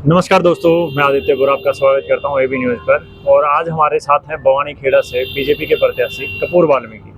नमस्कार दोस्तों, मैं आदित्य बुरा आपका स्वागत करता हूं एबी न्यूज़ पर। और आज हमारे साथ हैं भवानी खेड़ा से बीजेपी के प्रत्याशी कपूर वाल्मीकि।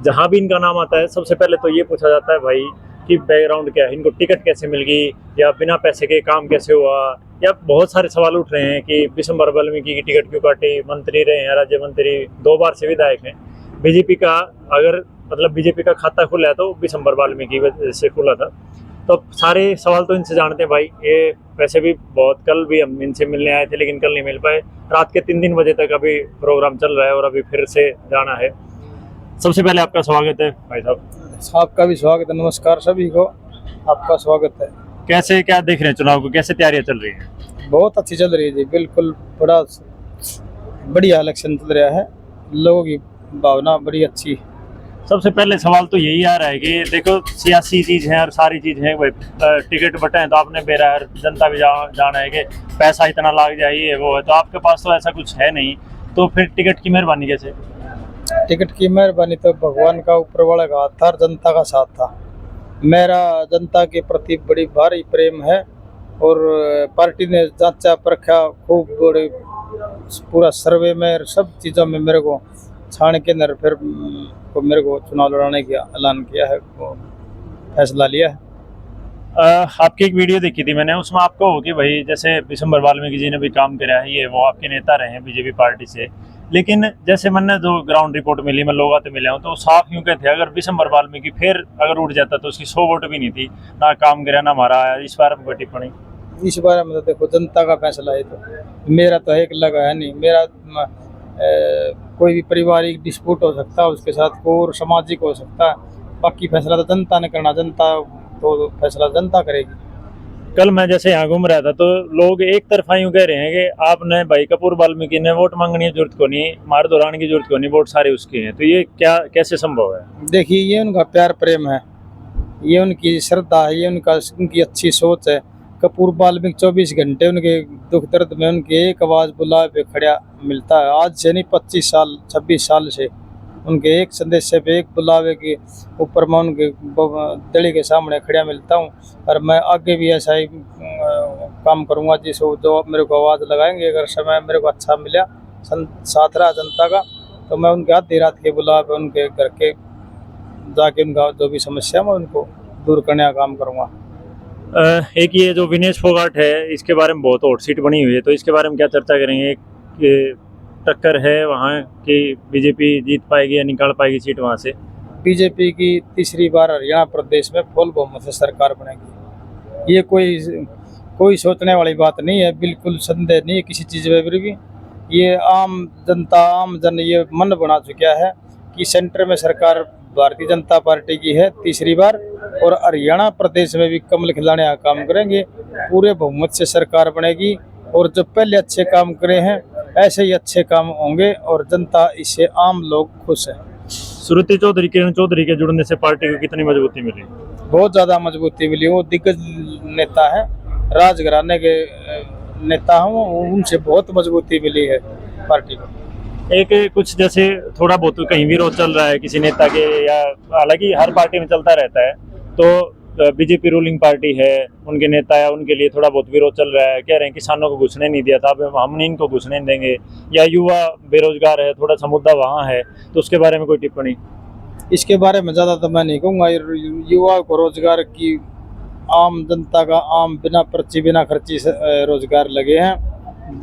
जहां भी इनका नाम आता है सबसे पहले तो ये पूछा जाता है भाई कि बैकग्राउंड क्या है, इनको टिकट कैसे मिल गई या बिना पैसे के काम कैसे हुआ, या बहुत सारे सवाल उठ रहे हैं कि विशंबर वाल्मीकि की टिकट क्यों काटी, मंत्री रहे हैं, राज्य मंत्री, 2 बार से विधायक हैं। बीजेपी का अगर बीजेपी का खाता खुला है तो विशंबर वाल्मीकि से खुला था। तो सारे सवाल तो इनसे जानते हैं भाई। ये वैसे भी बहुत, कल भी हम इनसे मिलने आए थे लेकिन कल नहीं मिल पाए। रात के 3 बजे तक अभी प्रोग्राम चल रहा है और अभी फिर से जाना है। सबसे पहले आपका स्वागत है भाई साहब। आपका भी स्वागत है। नमस्कार सभी को, आपका स्वागत है। कैसे क्या देख रहे हैं चुनाव को, कैसे तैयारियां चल रही हैं? बहुत अच्छी चल रही है जी, बिल्कुल बड़ा बढ़िया इलेक्शन चल रहा है। लोगों की भावना बड़ी अच्छी। सबसे पहले सवाल तो यही आ रहा है कि देखो सियासी चीज़ है और सारी चीज़ है भाई। टिकट बटे हैं तो आपने बेरा है, जनता भी जाना है कि पैसा इतना लाग जाए, ये वो है। तो आपके पास तो ऐसा कुछ है नहीं, तो फिर टिकट की मेहरबानी कैसे? टिकट की मेहरबानी तो भगवान का ऊपर वाला का हाथ था और जनता का साथ था। मेरा जनता के प्रति बड़ी भारी प्रेम है और पार्टी ने जांचा परखा खूब, बड़े पूरा सर्वे में सब चीज़ों में मेरे को छान के अंदर फिर को मेरे को चुनाव लड़ाने का ऐलान किया है, वो फैसला लिया है। आपकी एक वीडियो देखी थी मैंने, उसमें आपको हो कि भाई जैसे विशंबर वाल्मीकि जी ने भी काम कराया है, ये वो आपके नेता रहे हैं बीजेपी पार्टी से। लेकिन जैसे मैंने जो ग्राउंड रिपोर्ट मिली, मैं लोगों से मिले हूँ, तो साफ यूँ कहते हैं अगर विशंबर वाल्मीकि फिर अगर उठ जाता तो उसकी 100 वोट भी नहीं थी, ना काम कराया ना हमारा आया। इस बार में कोई टिप्पणी? इस बारे में तो देखो जनता का फैसला है, तो मेरा तो एक लगा है नहीं। मेरा कोई भी पारिवारिक डिस्प्यूट हो सकता है उसके साथ, को और सामाजिक हो सकता है। बाकी फैसला तो जनता ने करना, जनता तो फैसला जनता करेगी। कल मैं जैसे यहाँ घूम रहा था तो लोग एक तरफा यूँ कह रहे हैं कि आपने भाई कपूर वाल्मीकि ने वोट मांगने की जरूरत को नहीं, मार दौड़ाने की जरूरत को नहीं, वोट सारे उसके हैं। तो ये क्या कैसे संभव है? देखिए, ये उनका प्यार प्रेम है, ये उनकी श्रद्धा है, ये उनकी अच्छी सोच है। कपूर वाल्मीकि 24 घंटे उनके दुख दर्द में उनकी एक आवाज़ बुला पे खड़ा मिलता है। आज से नहीं, 25 साल 26 साल से उनके एक संदेश पे, एक बुलावे के ऊपर मैं उनके दिल्ली के सामने खड़ा मिलता हूँ। और मैं आगे भी ऐसा ही काम करूँगा जिस जो मेरे को आवाज़ लगाएंगे। अगर समय मेरे को अच्छा मिला साथ रहा जनता का, तो मैं उनके आधी रात के बुला पे उनके घर के जाके उनका जो भी समस्या मैं उनको दूर करने का काम करूँगा। एक ये जो विनेश फोगाट है, इसके बारे में बहुत हॉट सीट बनी हुई है, तो इसके बारे में क्या चर्चा करेंगे? कि टक्कर है वहाँ कि बीजेपी जीत पाएगी या निकाल पाएगी सीट वहाँ से? बीजेपी की तीसरी बार हरियाणा प्रदेश में फुल बहुमत से सरकार बनेगी। ये कोई सोचने वाली बात नहीं है, बिल्कुल संदेह नहीं है किसी चीज़ में भी। ये आम जनता, आम जन ये मन बना चुका है कि सेंटर में सरकार भारतीय जनता पार्टी की है तीसरी बार, और हरियाणा प्रदेश में भी कमल खिलाने का काम करेंगे। पूरे बहुमत से सरकार बनेगी और जो पहले अच्छे काम करे हैं ऐसे ही अच्छे काम होंगे और जनता इससे आम लोग खुश है। श्रुति चौधरी, किरण चौधरी के जुड़ने से पार्टी को कितनी मजबूती मिली? बहुत ज़्यादा मजबूती मिली। वो दिग्गज नेता है, राजघराने के नेता हैं, उनसे बहुत मजबूती मिली है पार्टी को। एक कुछ जैसे थोड़ा बहुत कहीं विरोध चल रहा है किसी नेता के, या हालांकि हर पार्टी में चलता रहता है, तो बीजेपी रूलिंग पार्टी है, उनके नेता या उनके लिए थोड़ा बहुत विरोध चल रहा है। कह रहे हैं किसानों को घुसने नहीं दिया था, अब हम नहीं इनको घुसने देंगे, या युवा बेरोजगार है, थोड़ा सा मुद्दा वहाँ है, तो उसके बारे में कोई टिप्पणी? इसके बारे में ज़्यादा तो मैं नहीं कहूँगा। युवा को रोजगार की, आम जनता का आम बिना पर्ची बिना खर्ची से रोजगार लगे हैं।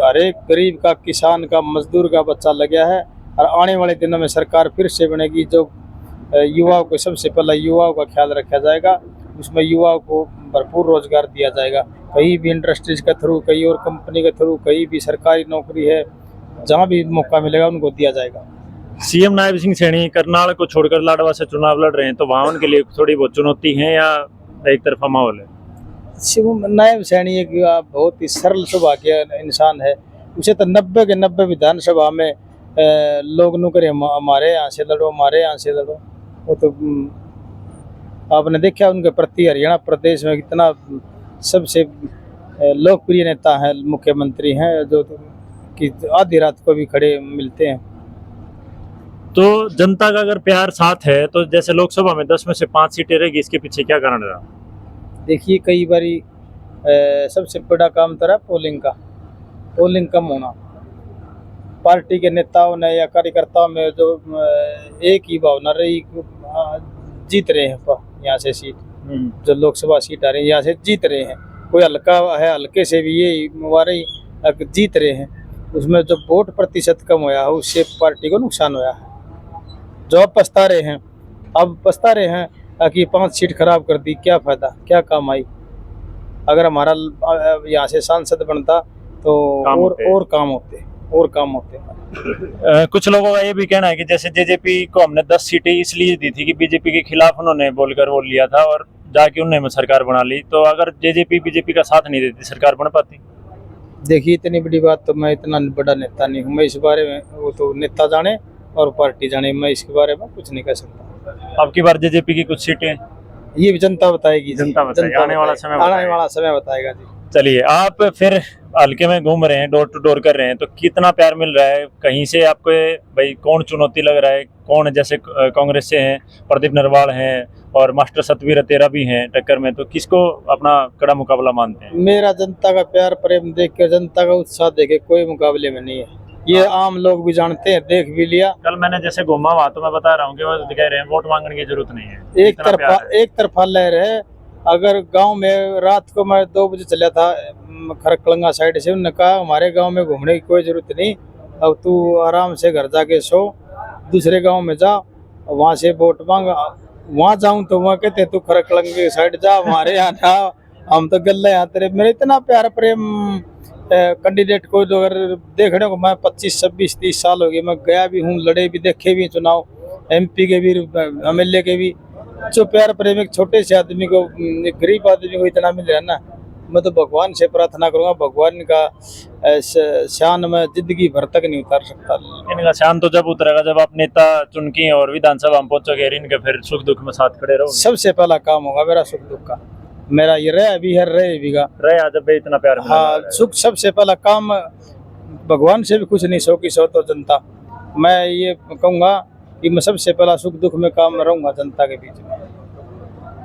हर एक गरीब का, किसान का, मजदूर का बच्चा लगा है। और आने वाले दिनों में सरकार फिर से बनेगी जो युवाओं को, सबसे पहले युवाओं का ख्याल रखा जाएगा। उसमें युवाओं को भरपूर रोजगार दिया जाएगा, कहीं भी इंडस्ट्रीज के थ्रू, कहीं और कंपनी के थ्रू, कहीं भी सरकारी नौकरी है, जहाँ भी मौका मिलेगा उनको दिया जाएगा। सीएम नायब सिंह सैनी करनाल को छोड़कर लाडवा से चुनाव लड़ रहे हैं, तो वहाँ उनके लिए थोड़ी बहुत चुनौती है या एक तरफा माहौल है? शिव नायब सैनी एक बहुत ही सरल स्वभाव के इंसान है। उसे तो 90 के 90 विधानसभा में लोग नु करे हमारे यहाँ से लड़ो, हमारे यहाँ से लड़ो। वो तो आपने देखा उनके प्रति हरियाणा प्रदेश में कितना सबसे लोकप्रिय नेता है, मुख्यमंत्री हैं, जो कि आधी रात को भी खड़े मिलते हैं। तो जनता का अगर प्यार साथ है तो जैसे लोकसभा में 10 में से 5 सीटें रहेगी, इसके पीछे क्या कारण रहा? देखिए, कई बारी सबसे बड़ा काम तो रहा पोलिंग का, पोलिंग कम होना। पार्टी के नेताओं ने या कार्यकर्ताओं में जो एक ही भावना रही, जीत रहे हैं यहाँ से सीट, जो लोकसभा सीट आ रही है यहाँ से जीत रहे हैं। कोई हल्का है, हल्के से भी ये हमारे जीत रहे हैं। उसमें जो वोट प्रतिशत कम होया है उससे पार्टी को नुकसान होया है। जो अब पछता रहे हैं, कि 5 सीट खराब कर दी, क्या फायदा, क्या काम आई। अगर हमारा यहाँ से सांसद बनता तो और काम होते। कुछ लोगों का ये भी कहना है कि जैसे जेजेपी को हमने 10 सीटें इसलिए दी थी कि बीजेपी के खिलाफ उन्होंने बोलकर वो लिया था और जाके उन्होंने सरकार बना ली, तो अगर जेजेपी बीजेपी का साथ नहीं देती सरकार बन पाती? देखिए, इतनी बड़ी बात तो मैं इतना बड़ा नेता नहीं हूँ, मैं इस बारे में, वो तो नेता जाने और पार्टी जाने, मैं इसके बारे में कुछ नहीं कह सकता। अब की बार जेजेपी की कुछ सीटें ये भी जनता बताएगी, आने वाला समय बताएगा जी। चलिए, आप फिर हल्के में घूम रहे हैं, डोर टू डोर कर रहे हैं, तो कितना प्यार मिल रहा है कहीं से आपको? भाई कौन चुनौती लग रहा है, कौन? जैसे कांग्रेस से हैं प्रदीप नरवाल हैं और मास्टर सतवीर तेरा भी हैं टक्कर में, तो किसको अपना कड़ा मुकाबला मानते हैं? मेरा जनता का प्यार प्रेम देख कर, जनता का उत्साह देख के कोई मुकाबले में नहीं है। ये आम लोग भी जानते हैं, देख भी लिया। कल मैंने जैसे घूमा वहां तो मैं बता रहा हूँ कि वो कह रहे हैं वोट मांगने की जरूरत नहीं है, एक तरफा लहर है। अगर गांव में रात को मैं 2 बजे चला था खरकलंगा साइड से, उन्होंने कहा हमारे गांव में घूमने की कोई जरूरत नहीं, अब तू आराम से घर जाके सो, दूसरे गांव में जा, वहां से वोट मांग। वहां जाऊं तो वहां कहते तू खरकलंगे साइड जा, हमारे यहाँ ना, हम तो गल्ले यहाँ तेरे। मेरे इतना प्यार प्रेम कैंडिडेट को जो अगर देखने को, मैं 25, 26, 30 साल हो गए, मैं गया भी हूँ, लड़े भी, देखे भी चुनाव, MP के भी, MLA के भी। जो प्यार प्रेम एक छोटे से आदमी को, एक गरीब आदमी को इतना मिल रहा है ना, मैं तो भगवान से प्रार्थना करूंगा, भगवान का शान में जिंदगी भर तक नहीं उतार सकता। इनका शान तो जब उतरेगा जब आप नेता चुन के और विधानसभा में पहुंचोगे, इनके फिर सुख दुख में साथ खड़े रहो। सबसे पहला काम होगा मेरा सुख दुख का, मेरा ये रहे भी है, रहे भी गा रहे जब इतना प्यार। हाँ, सुख सबसे पहला काम, भगवान से भी कुछ नहीं, सौ की सौ तो जनता। मैं ये कहूँगा कि मैं सबसे पहला सुख दुख में काम में रहूंगा जनता के बीच में।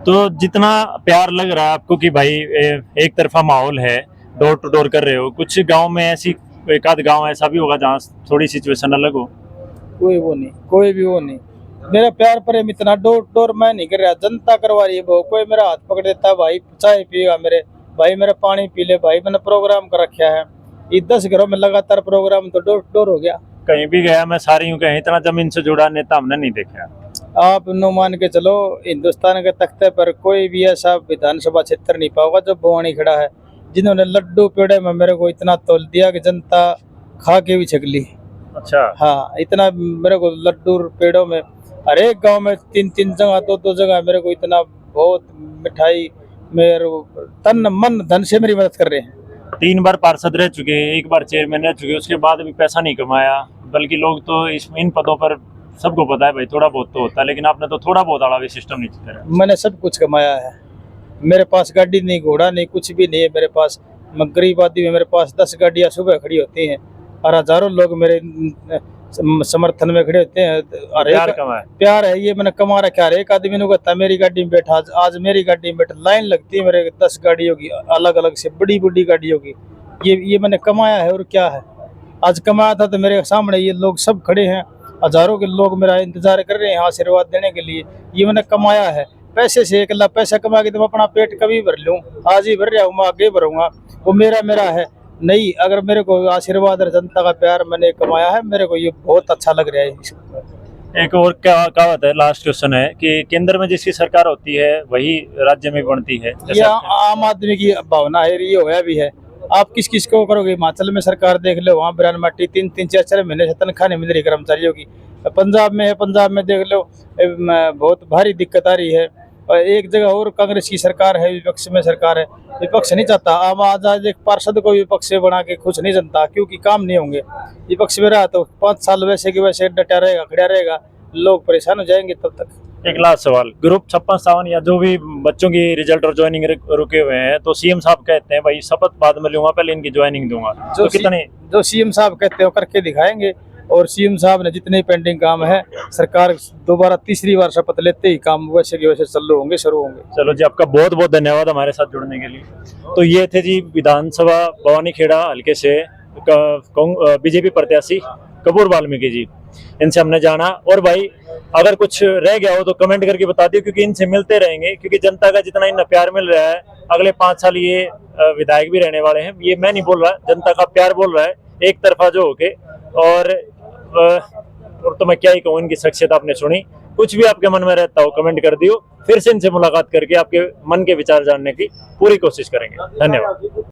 तो जितना प्यार लग रहा है आपको कि भाई एक तरफा माहौल है, डोर टू डोर कर रहे हो, कुछ गांव में ऐसी, एक आध गांव ऐसा भी होगा जहाँ थोड़ी सिचुएशन अलग हो? कोई भी वो नहीं। मेरा प्यार प्रेम इतना डोर डोर मैं नहीं कर रहा, जनता करवा रही है। कोई मेरा हाथ पकड़ देता है, भाई चाय पिएगा मेरे, भाई मेरा पानी पी ले, भाई मैंने प्रोग्राम कर रखा है। ये 10 घरों में लगातार प्रोग्राम, तो डोर डोर हो गया। कहीं भी गया मैं सारी यूं कहीं, इतना जमीन से जुड़ा नेता हमने नहीं देखा। आप नो मान के चलो, हिंदुस्तान के तख्ते पर कोई भी ऐसा विधानसभा क्षेत्र नहीं पाओगा जो भवानी खड़ा है, जिन्होंने लड्डू पेड़े में मेरे को इतना तोल दिया कि जनता खा के भी छकली। अच्छा। हाँ, इतना मेरे को लड्डू पेड़ों में, हर एक गाँव में 3-3 जगह, 2-2 जगह मेरे को इतना बहुत मिठाई, मेरे तन मन धन से मेरी मदद कर रहे हैं। 3 बार पार्षद रह चुके, 1 बार चेयरमैन रह चुके, उसके बाद भी पैसा नहीं कमाया, बल्कि लोग तो इन पदों पर सबको पता है भाई थोड़ा बहुत तो होता है, लेकिन आपने तो थोड़ा बहुत आड़ा भी सिस्टम नहीं चलाया। मैंने सब कुछ कमाया है, मेरे पास गाड़ी नहीं, घोड़ा नहीं, कुछ भी नहीं है मेरे पास। मैं गरीब आदमी है, मेरे पास 10 गाड़ियाँ सुबह खड़ी होती हैं और हजारों लोग मेरे समर्थन में खड़े होते हैं। प्यार है ये मैंने कमा रखा है। एक आदमी ने कहता मेरी गाड़ी में बैठा, आज मेरी गाड़ी में बैठा, लाइन लगती है मेरे 10 गाड़ियों की, अलग अलग से बड़ी बड़ी गाड़ियों की। ये मैंने कमाया है। और क्या है, आज कमाया था तो मेरे सामने ये लोग सब खड़े हैं, हजारों के लोग मेरा इंतजार कर रहे हैं आशीर्वाद देने के लिए। ये मैंने कमाया है। पैसे से अकेला पैसा कमा के तो मैं अपना पेट कभी भर लूँ, आज ही भर रहा हूँ, मैं आगे भरूंगा, वो मेरा है नहीं। अगर मेरे को आशीर्वाद और जनता का प्यार मैंने कमाया है, मेरे को ये बहुत अच्छा लग रहा है। एक और क्या कहावत है, लास्ट क्वेश्चन है कि केंद्र में जिसकी सरकार होती है वही राज्य में बनती है। ये आम आदमी की भावना है, ये होया भी है। आप किस किस को करोगे? हिमाचल में सरकार देख लो, वहाँ बयान माटी 3-3, 4-4 महीने से तनख्वाह नहीं मिल रही कर्मचारियों की। पंजाब में है, पंजाब में देख लो बहुत भारी दिक्कत आ रही है। और एक जगह और कांग्रेस की सरकार है, विपक्ष में सरकार है, विपक्ष नहीं चाहता। अब आज एक पार्षद को विपक्ष से बना के खुश नहीं जनता, क्योंकि काम नहीं होंगे। विपक्ष में रहा तो 5 साल वैसे की वैसे डटा रहेगा, खड़ा रहेगा, लोग परेशान हो जाएंगे तब तक। एक लास्ट सवाल, ग्रुप 56-57 या जो भी बच्चों की रिजल्ट और ज्वाइनिंग रुके हुए हैं, तो सीएम साहब कहते हैं भाई शपथ बाद में लूंगा, पहले इनकी ज्वाइनिंग दूंगा, तो कितने? जो सीएम साहब कहते हैं करके दिखाएंगे। और सीएम साहब ने जितने पेंडिंग काम है, सरकार दोबारा तीसरी बार शपथ लेते ही काम वैसे के वैसे चालू होंगे, शुरू होंगे। चलो जी, आपका बहुत बहुत धन्यवाद हमारे साथ जुड़ने के लिए। तो ये थे जी विधानसभा बवानीखेड़ा हल्के से बीजेपी प्रत्याशी कपूर वाल्मीकि जी, इनसे हमने जाना। और भाई अगर कुछ रह गया हो तो कमेंट करके बता दियो, क्योंकि इनसे मिलते रहेंगे, क्योंकि जनता का जितना इन्हें प्यार मिल रहा है, अगले 5 साल ये विधायक भी रहने वाले हैं। ये मैं नहीं बोल रहा, जनता का प्यार बोल रहा है एक तरफा जो होके। और तो मैं क्या ही कहूँ, इनकी शख्सियत आपने सुनी। कुछ भी आपके मन में रहता हो कमेंट कर दियो, फिर से इनसे मुलाकात करके आपके मन के विचार जानने की पूरी कोशिश करेंगे। धन्यवाद।